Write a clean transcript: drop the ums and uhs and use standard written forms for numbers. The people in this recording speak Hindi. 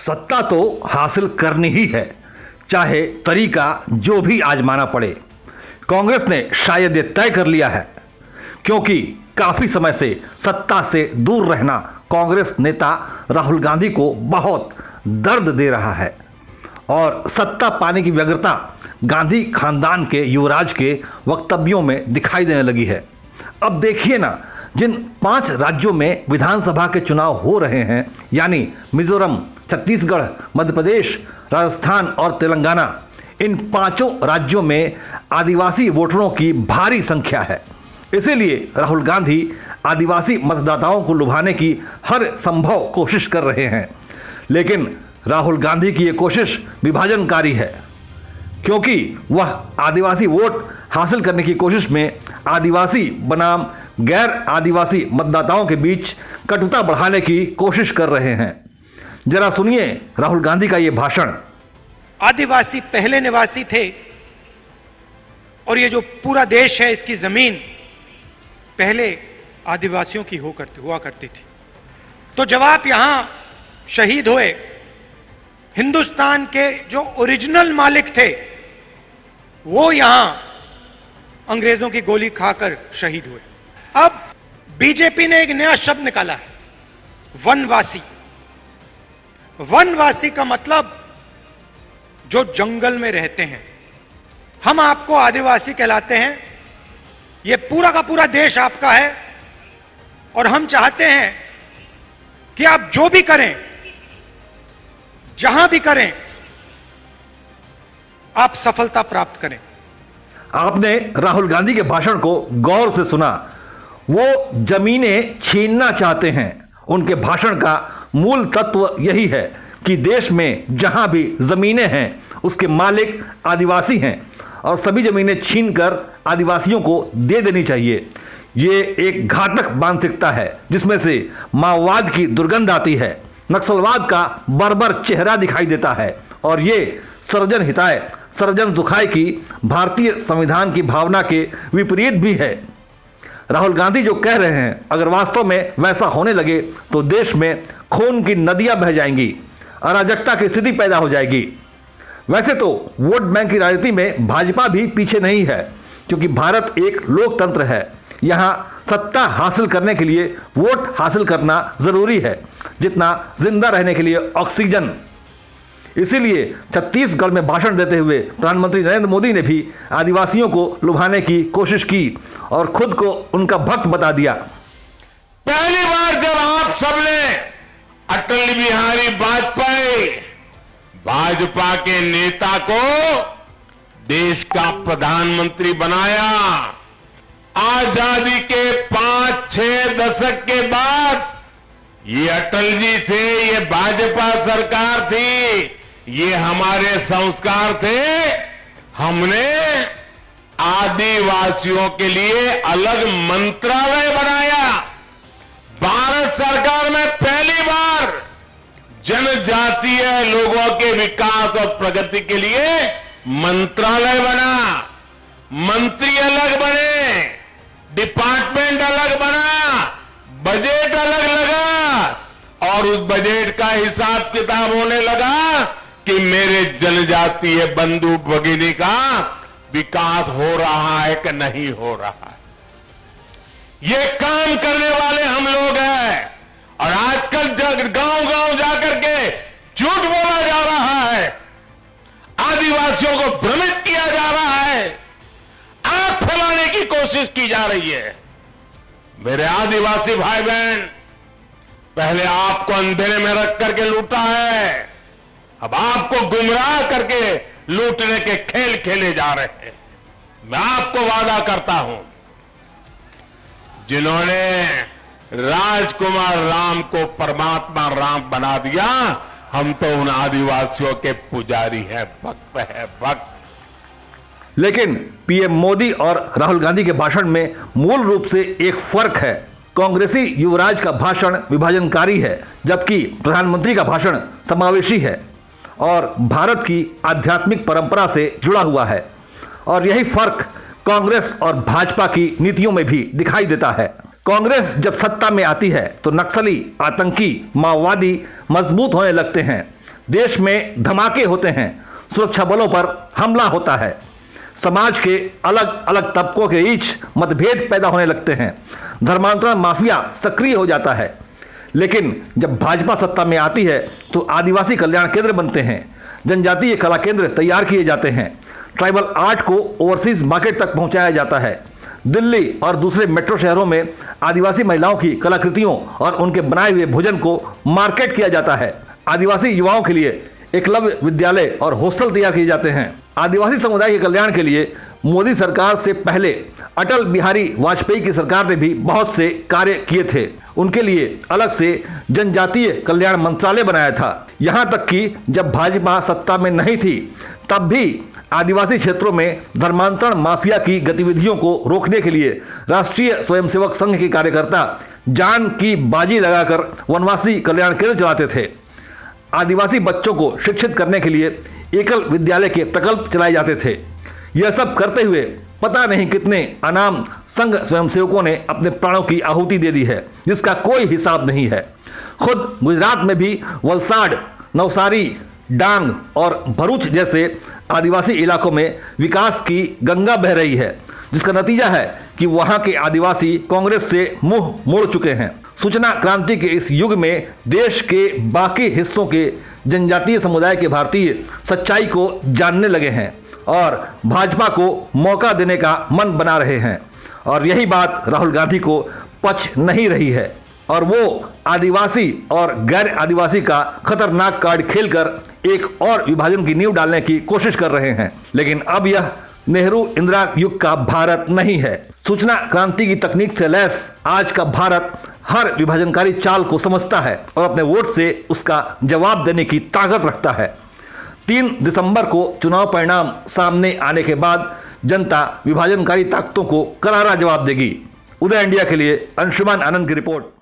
सत्ता तो हासिल करनी ही है, चाहे तरीका जो भी आजमाना पड़े। कांग्रेस ने शायद ये तय कर लिया है, क्योंकि काफी समय से सत्ता से दूर रहना कांग्रेस नेता राहुल गांधी को बहुत दर्द दे रहा है और सत्ता पाने की व्यग्रता गांधी खानदान के युवराज के वक्तव्यों में दिखाई देने लगी है। अब देखिए ना, जिन 5 राज्यों में विधानसभा के चुनाव हो रहे हैं, यानी मिजोरम, छत्तीसगढ़, मध्य प्रदेश, राजस्थान और तेलंगाना, इन 5 राज्यों में आदिवासी वोटरों की भारी संख्या है। इसीलिए राहुल गांधी आदिवासी मतदाताओं को लुभाने की हर संभव कोशिश कर रहे हैं। लेकिन राहुल गांधी की ये कोशिश विभाजनकारी है, क्योंकि वह आदिवासी वोट हासिल करने की कोशिश में आदिवासी बनाम गैर आदिवासी मतदाताओं के बीच कटुता बढ़ाने की कोशिश कर रहे हैं। जरा सुनिए राहुल गांधी का ये भाषण। आदिवासी पहले निवासी थे और ये जो पूरा देश है, इसकी जमीन पहले आदिवासियों की हुआ करती थी। तो जब आप यहां शहीद हुए, हिंदुस्तान के जो ओरिजिनल मालिक थे वो यहां अंग्रेजों की गोली खाकर शहीद हुए। अब बीजेपी ने एक नया शब्द निकाला है, वनवासी। वनवासी का मतलब जो जंगल में रहते हैं। हम आपको आदिवासी कहलाते हैं। ये पूरा का पूरा देश आपका है और हम चाहते हैं कि आप जो भी करें, जहां भी करें, आप सफलता प्राप्त करें। आपने राहुल गांधी के भाषण को गौर से सुना। वो जमीनें छीनना चाहते हैं। उनके भाषण का मूल तत्व यही है कि देश में जहां भी जमीनें हैं उसके मालिक आदिवासी हैं और सभी जमीनें छीनकर आदिवासियों को दे देनी चाहिए। ये एक घातक मानसिकता है जिसमें से माओवाद की दुर्गंध आती है, नक्सलवाद का बर्बर चेहरा दिखाई देता है और ये सर्वजन हिताय सर्वजन सुखाय की भारतीय संविधान की भावना के विपरीत भी है। राहुल गांधी जो कह रहे हैं, अगर वास्तव में वैसा होने लगे तो देश में खून की नदियां बह जाएंगी, अराजकता की स्थिति पैदा हो जाएगी। वैसे तो वोट बैंक की राजनीति में भाजपा भी पीछे नहीं है, क्योंकि भारत एक लोकतंत्र है। यहां सत्ता हासिल करने के लिए वोट हासिल करना जरूरी है, जितना जिंदा रहने के लिए ऑक्सीजन। इसीलिए छत्तीसगढ़ में भाषण देते हुए प्रधानमंत्री नरेंद्र मोदी ने भी आदिवासियों को लुभाने की कोशिश की और खुद को उनका भक्त बता दिया। पहली बार जब आप सबने अटल बिहारी वाजपेयी, भाजपा के नेता को देश का प्रधानमंत्री बनाया, आजादी के 5-6 दशक के बाद ये अटल जी थे, ये भाजपा सरकार थी, ये हमारे संस्कार थे। हमने आदिवासियों के लिए अलग मंत्रालय बनाया। भारत सरकार में पहली बार जनजातीय लोगों के विकास और प्रगति के लिए मंत्रालय बना, मंत्री अलग बने, डिपार्टमेंट अलग बना, बजट अलग लगा और उस बजट का हिसाब किताब होने लगा कि मेरे जनजातीय बंधु भगिनी का विकास हो रहा है कि नहीं हो रहा है। ये काम करने वाले हम लोग हैं और आजकल गांव-गांव जाकर के झूठ बोला जा रहा है, आदिवासियों को भ्रमित किया जा रहा है, आंख फैलाने की कोशिश की जा रही है। मेरे आदिवासी भाई बहन, पहले आपको अंधेरे में रख करके लूटा है, अब आपको गुमराह करके लूटने के खेल खेले जा रहे हैं। मैं आपको वादा करता हूं, जिन्होंने राजकुमार राम को परमात्मा राम बना दिया, हम तो उन आदिवासियों के पुजारी हैं, भक्त है, भक्त। लेकिन पीएम मोदी और राहुल गांधी के भाषण में मूल रूप से एक फर्क है। कांग्रेसी युवराज का भाषण विभाजनकारी है, जबकि प्रधानमंत्री का भाषण समावेशी है और भारत की आध्यात्मिक परंपरा से जुड़ा हुआ है। और यही फर्क कांग्रेस और भाजपा की नीतियों में भी दिखाई देता है। कांग्रेस जब सत्ता में आती है तो नक्सली, आतंकी, माओवादी मजबूत होने लगते हैं, देश में धमाके होते हैं, सुरक्षा बलों पर हमला होता है, समाज के अलग अलग तबकों के बीच मतभेद पैदा होने लगते हैं, धर्मांतरण माफिया सक्रिय हो जाता है। लेकिन जब भाजपा सत्ता में आती है तो आदिवासी कल्याण केंद्र बनते हैं, जनजातीय कला केंद्र तैयार किए जाते हैं, ट्राइबल आर्ट को ओवरसीज मार्केट तक पहुंचाया जाता है। दिल्ली और दूसरे मेट्रो शहरों में आदिवासी महिलाओं की कलाकृतियों और उनके बनाए हुए भोजन को मार्केट किया जाता है। आदिवासी युवाओं के लिए एकलव्य विद्यालय और हॉस्टल तैयार किए जाते हैं। आदिवासी समुदाय के कल्याण के लिए मोदी सरकार से पहले अटल बिहारी वाजपेयी की सरकार ने भी बहुत से कार्य किए थे। उनके लिए अलग से जनजातीय कल्याण मंत्रालय बनाया था। यहां तक कि जब भाजपा सत्ता में नहीं थी तब भी आदिवासी क्षेत्रों में धर्मांतरण माफिया की गतिविधियों को रोकने के लिए राष्ट्रीय स्वयंसेवक संघ के कार्यकर्ता जान की बाजी लगाकर वनवासी कल्याण केंद्र चलाते थे। आदिवासी बच्चों को शिक्षित करने के लिए एकल विद्यालय के प्रकल्प चलाए जाते थे। यह सब करते हुए पता नहीं कितने अनाम संघ स्वयंसेवकों ने अपने प्राणों की आहुति दे दी है, जिसका कोई हिसाब नहीं है। खुद गुजरात में भी वलसाड, नवसारी, डांग और भरूच जैसे आदिवासी इलाकों में विकास की गंगा बह रही है, जिसका नतीजा है कि वहां के आदिवासी कांग्रेस से मुंह मोड़ चुके हैं। सूचना क्रांति के इस युग में देश के बाकी हिस्सों के जनजातीय समुदाय के भारतीय सच्चाई को जानने लगे हैं और भाजपा को मौका देने का मन बना रहे हैं। और यही बात राहुल गांधी को पच नहीं रही है और वो आदिवासी और गैर आदिवासी का खतरनाक कार्ड खेलकर एक और विभाजन की नींव डालने की कोशिश कर रहे हैं। लेकिन अब यह नेहरू इंदिरा युग का भारत नहीं है। सूचना क्रांति की तकनीक से लैस आज का भारत हर विभाजनकारी चाल को समझता है और अपने वोट से उसका जवाब देने की ताकत रखता है। 3 दिसंबर को चुनाव परिणाम सामने आने के बाद जनता विभाजनकारी ताकतों को करारा जवाब देगी। उदय इंडिया के लिए अंशुमान आनंद की रिपोर्ट।